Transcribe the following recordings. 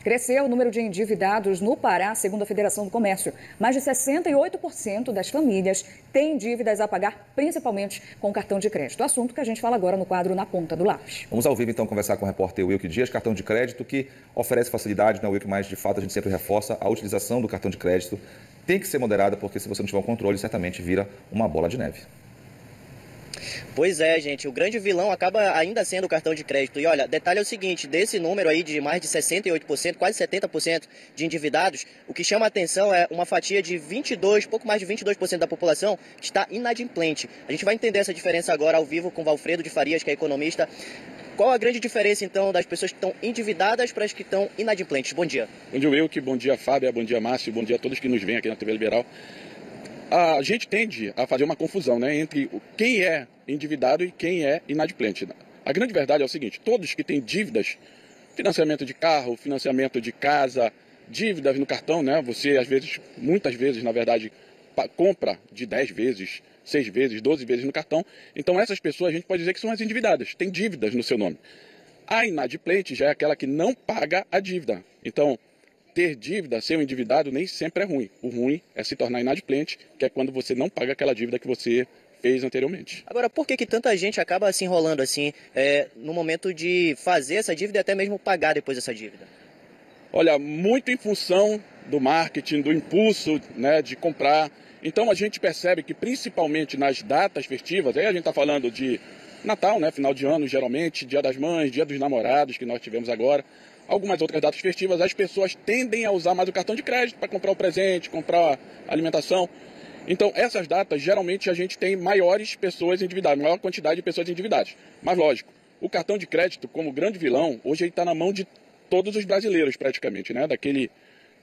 Cresceu o número de endividados no Pará, segundo a Federação do Comércio. Mais de 68% das famílias têm dívidas a pagar, principalmente com cartão de crédito. Assunto que a gente fala agora no quadro Na Ponta do Lápis. Vamos ao vivo, então, conversar com o repórter Wilk Dias, cartão de crédito que oferece facilidade, né, Wilk, mas de fato a gente sempre reforça a utilização do cartão de crédito. Tem que ser moderada, porque se você não tiver um controle, certamente vira uma bola de neve. Pois é, gente, o grande vilão acaba ainda sendo o cartão de crédito. E olha, detalhe é o seguinte, desse número aí de mais de 68%, quase 70% de endividados, o que chama a atenção é uma fatia de 22, pouco mais de 22% da população que está inadimplente. A gente vai entender essa diferença agora ao vivo com o Valfredo de Farias, que é economista. Qual a grande diferença, então, das pessoas que estão endividadas para as que estão inadimplentes? Bom dia. Bom dia, Wilk. Bom dia, Fábio. Bom dia, Márcio. Bom dia a todos que nos veem aqui na TV Liberal. A gente tende a fazer uma confusão, né, entre quem é endividado e quem é inadimplente. A grande verdade é o seguinte, todos que têm dívidas, financiamento de carro, financiamento de casa, dívidas no cartão, né, você às vezes, muitas vezes, na verdade, compra de 10 vezes, 6 vezes, 12 vezes no cartão. Então essas pessoas a gente pode dizer que são as endividadas, têm dívidas no seu nome. A inadimplente já é aquela que não paga a dívida. Então, ter dívida, ser um endividado, nem sempre é ruim. O ruim é se tornar inadimplente, que é quando você não paga aquela dívida que você fez anteriormente. Agora, por que tanta gente acaba se enrolando assim no momento de fazer essa dívida e até mesmo pagar depois essa dívida? Olha, muito em função do marketing, do impulso, né, de comprar. Então a gente percebe que principalmente nas datas festivas, aí a gente está falando de Natal, né, final de ano geralmente, Dia das Mães, Dia dos Namorados, que nós tivemos agora, algumas outras datas festivas, as pessoas tendem a usar mais o cartão de crédito para comprar o presente, comprar a alimentação. Então, essas datas, geralmente, a gente tem maiores pessoas endividadas, maior quantidade de pessoas endividadas. Mas, lógico, o cartão de crédito, como grande vilão, hoje ele está na mão de todos os brasileiros, praticamente, né? Daquele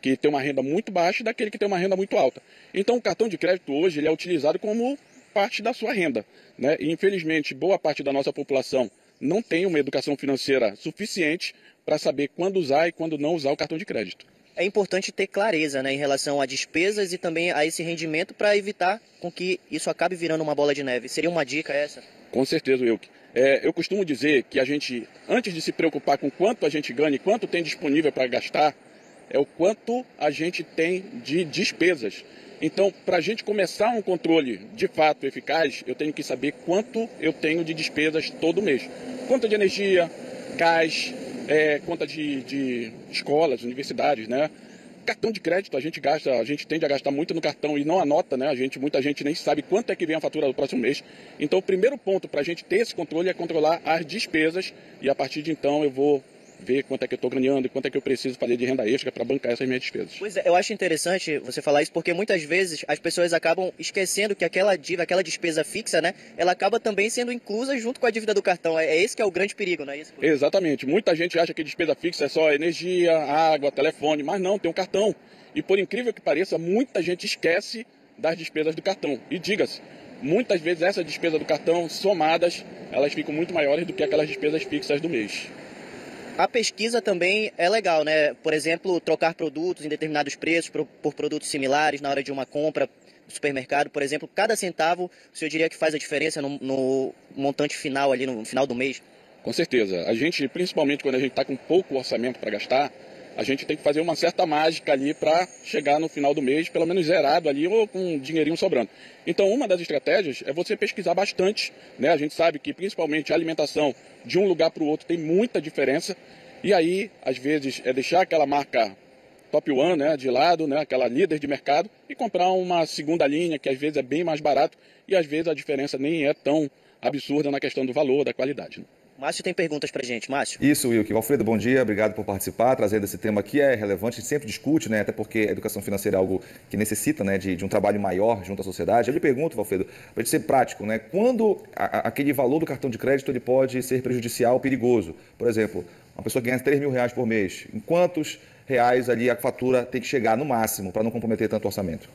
que tem uma renda muito baixa e daquele que tem uma renda muito alta. Então, o cartão de crédito hoje ele é utilizado como parte da sua renda, né? E, infelizmente, boa parte da nossa população não tem uma educação financeira suficiente para saber quando usar e quando não usar o cartão de crédito. É importante ter clareza, né, em relação a despesas e também a esse rendimento para evitar com que isso acabe virando uma bola de neve. Seria uma dica essa? Com certeza, Wilk. Eu costumo dizer que a gente, antes de se preocupar com quanto a gente ganha e quanto tem disponível para gastar, é o quanto a gente tem de despesas. Então, para a gente começar um controle de fato eficaz, eu tenho que saber quanto eu tenho de despesas todo mês. Conta de energia, gás, conta de escolas, universidades, né? Cartão de crédito a gente tende a gastar muito no cartão e não anota, né? Muita gente nem sabe quanto é que vem a fatura do próximo mês. Então o primeiro ponto para a gente ter esse controle é controlar as despesas e a partir de então eu vou ver quanto é que eu estou ganhando e quanto é que eu preciso fazer de renda extra para bancar essas minhas despesas. Pois é, eu acho interessante você falar isso porque muitas vezes as pessoas acabam esquecendo que aquela dívida, aquela despesa fixa, né, ela acaba também sendo inclusa junto com a dívida do cartão. É esse que é o grande perigo, não é isso? Exatamente. Muita gente acha que despesa fixa é só energia, água, telefone, mas não, tem um cartão. E por incrível que pareça, muita gente esquece das despesas do cartão. E diga-se, muitas vezes essas despesas do cartão somadas, elas ficam muito maiores do que aquelas despesas fixas do mês. A pesquisa também é legal, né? Por exemplo, trocar produtos em determinados preços por produtos similares na hora de uma compra no supermercado, por exemplo. Cada centavo, o senhor diria que faz a diferença no montante final ali, no final do mês? Com certeza. A gente, principalmente quando a gente está com pouco orçamento para gastar, a gente tem que fazer uma certa mágica ali para chegar no final do mês, pelo menos zerado ali ou com um dinheirinho sobrando. Então, uma das estratégias é você pesquisar bastante, né? A gente sabe que principalmente a alimentação de um lugar para o outro tem muita diferença. E aí, às vezes, é deixar aquela marca top one, né, de lado, né, aquela líder de mercado, e comprar uma segunda linha que às vezes é bem mais barato e às vezes a diferença nem é tão absurda na questão do valor, da qualidade, né? Márcio tem perguntas pra gente. Márcio. Isso, Wilk. Alfredo, bom dia. Obrigado por participar, trazendo esse tema que é relevante, a gente sempre discute, né? Até porque a educação financeira é algo que necessita, né, de um trabalho maior junto à sociedade. Eu lhe pergunto, Alfredo, para a gente ser prático, né? Quando aquele valor do cartão de crédito ele pode ser prejudicial, perigoso? Por exemplo, uma pessoa que ganha R$3.000 por mês, em quantos reais ali a fatura tem que chegar no máximo para não comprometer tanto o orçamento?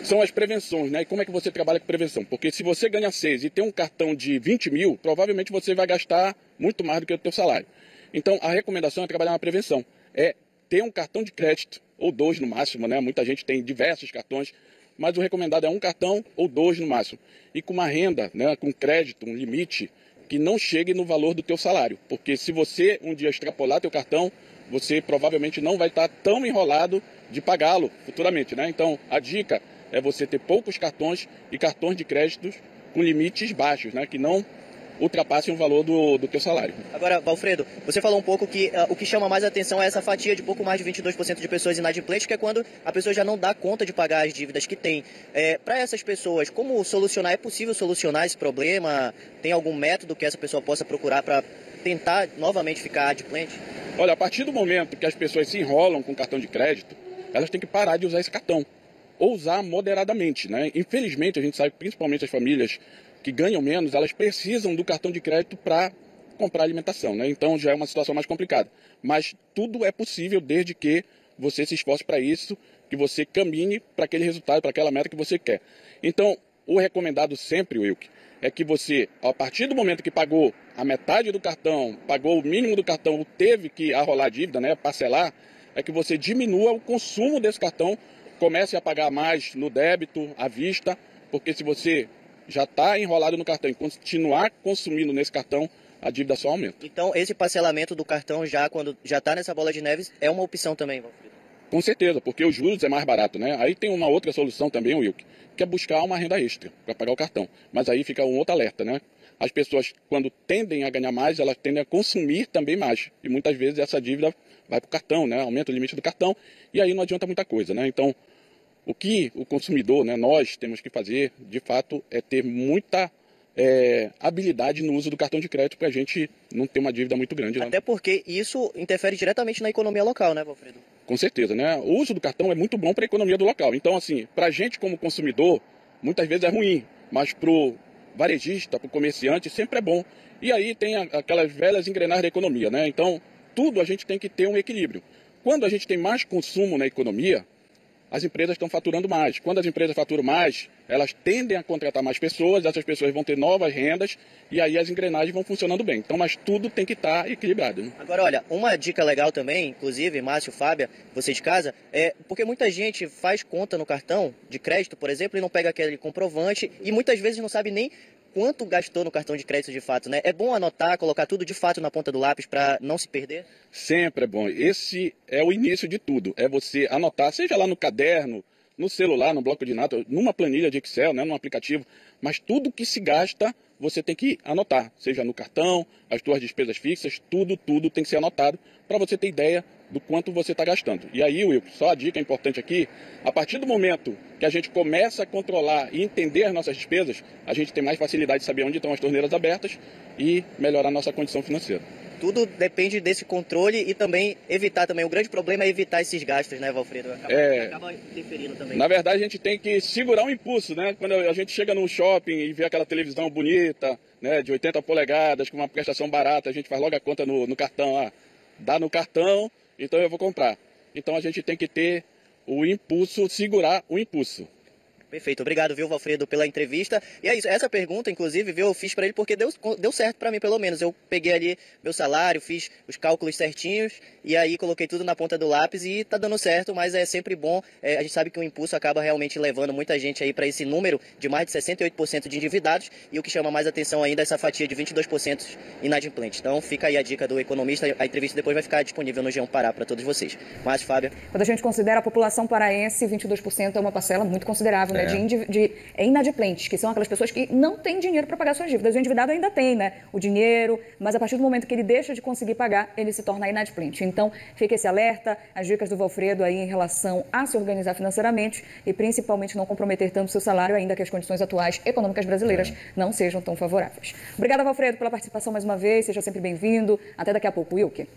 São as prevenções, né? E como é que você trabalha com prevenção? Porque se você ganha 6 e tem um cartão de 20 mil, provavelmente você vai gastar muito mais do que o teu salário. Então, a recomendação é trabalhar na prevenção. É ter um cartão de crédito, ou 2 no máximo, né? Muita gente tem diversos cartões, mas o recomendado é um cartão ou 2 no máximo. E com uma renda, né? Com crédito, um limite, que não chegue no valor do teu salário. Porque se você um dia extrapolar teu cartão, você provavelmente não vai estar tão enrolado de pagá-lo futuramente, né? Então, a dica é você ter poucos cartões e cartões de créditos com limites baixos, né? Que não ultrapassem o valor do teu salário. Agora, Valfredo, você falou um pouco que o que chama mais atenção é essa fatia de pouco mais de 22% de pessoas inadimplentes, que é quando a pessoa já não dá conta de pagar as dívidas que tem. Para essas pessoas, como solucionar? É possível solucionar esse problema? Tem algum método que essa pessoa possa procurar para tentar novamente ficar adimplente? Olha, a partir do momento que as pessoas se enrolam com cartão de crédito, elas têm que parar de usar esse cartão, ou usar moderadamente, né? Infelizmente, a gente sabe, principalmente as famílias que ganham menos, elas precisam do cartão de crédito para comprar alimentação, né? Então já é uma situação mais complicada. Mas tudo é possível desde que você se esforce para isso, que você caminhe para aquele resultado, para aquela meta que você quer. Então, o recomendado sempre, Wilk, é que você, a partir do momento que pagou a metade do cartão, pagou o mínimo do cartão, ou teve que arrolar a dívida, né, parcelar, é que você diminua o consumo desse cartão, comece a pagar mais no débito, à vista, porque se você já está enrolado no cartão e continuar consumindo nesse cartão, a dívida só aumenta. Então, esse parcelamento do cartão já, quando já está nessa bola de neve, é uma opção também, Valfredo? Com certeza, porque os juros é mais barato, né? Aí tem uma outra solução também, Wilk, que é buscar uma renda extra para pagar o cartão. Mas aí fica um outro alerta, né? As pessoas, quando tendem a ganhar mais, elas tendem a consumir também mais. E muitas vezes essa dívida vai para o cartão, né? Aumenta o limite do cartão e aí não adianta muita coisa, né? Então, o que o consumidor, né, nós temos que fazer, de fato, é ter muita habilidade no uso do cartão de crédito para a gente não ter uma dívida muito grande. Até porque isso interfere diretamente na economia local, né, Valfredo? Com certeza, né? O uso do cartão é muito bom para a economia do local. Então, assim, para a gente como consumidor, muitas vezes é ruim, mas para o varejista, para o comerciante, sempre é bom. E aí tem aquelas velhas engrenagens da economia, né? Então, tudo a gente tem que ter um equilíbrio. Quando a gente tem mais consumo na economia, as empresas estão faturando mais. Quando as empresas faturam mais, elas tendem a contratar mais pessoas, essas pessoas vão ter novas rendas e aí as engrenagens vão funcionando bem. Então, mas tudo tem que estar equilibrado, né? Agora, olha, uma dica legal também, inclusive, Márcio, Fábia, você de casa, é porque muita gente faz conta no cartão de crédito, por exemplo, e não pega aquele comprovante e muitas vezes não sabe nem quanto gastou no cartão de crédito de fato, né? É bom anotar, colocar tudo de fato na ponta do lápis para não se perder? Sempre é bom. Esse é o início de tudo. É você anotar, seja lá no caderno, no celular, no bloco de notas, numa planilha de Excel, né, num aplicativo, mas tudo que se gasta você tem que anotar, seja no cartão, as suas despesas fixas, tudo tem que ser anotado para você ter ideia do quanto você está gastando. E aí, Will, só a dica importante aqui, a partir do momento que a gente começa a controlar e entender as nossas despesas, a gente tem mais facilidade de saber onde estão as torneiras abertas e melhorar a nossa condição financeira. Tudo depende desse controle e também evitar também. O grande problema é evitar esses gastos, né, Valfredo? Acaba interferindo também. Na verdade, a gente tem que segurar o impulso, né? Quando a gente chega num shopping e vê aquela televisão bonita, né, de 80 polegadas, com uma prestação barata, a gente faz logo a conta no cartão. Dá no cartão, então eu vou comprar. Então a gente tem que ter o impulso, segurar o impulso. Perfeito, obrigado, viu, Valfredo, pela entrevista. E é isso, essa pergunta, inclusive, viu, eu fiz para ele porque deu certo para mim, pelo menos. Eu peguei ali meu salário, fiz os cálculos certinhos e aí coloquei tudo na ponta do lápis e tá dando certo, mas é sempre bom. A gente sabe que o impulso acaba realmente levando muita gente aí para esse número de mais de 68% de endividados e o que chama mais atenção ainda é essa fatia de 22% inadimplentes. Então fica aí a dica do economista, a entrevista depois vai ficar disponível no G1 Pará para todos vocês. Márcio, Fábio. Quando a gente considera a população paraense, 22% é uma parcela muito considerável, né? De inadimplentes, que são aquelas pessoas que não têm dinheiro para pagar suas dívidas. O endividado ainda tem, né, o dinheiro, mas a partir do momento que ele deixa de conseguir pagar, ele se torna inadimplente. Então, fica esse alerta, as dicas do Valfredo aí em relação a se organizar financeiramente e principalmente não comprometer tanto o seu salário, ainda que as condições atuais econômicas brasileiras não sejam tão favoráveis. Obrigada, Valfredo, pela participação mais uma vez, seja sempre bem-vindo. Até daqui a pouco, Wilke.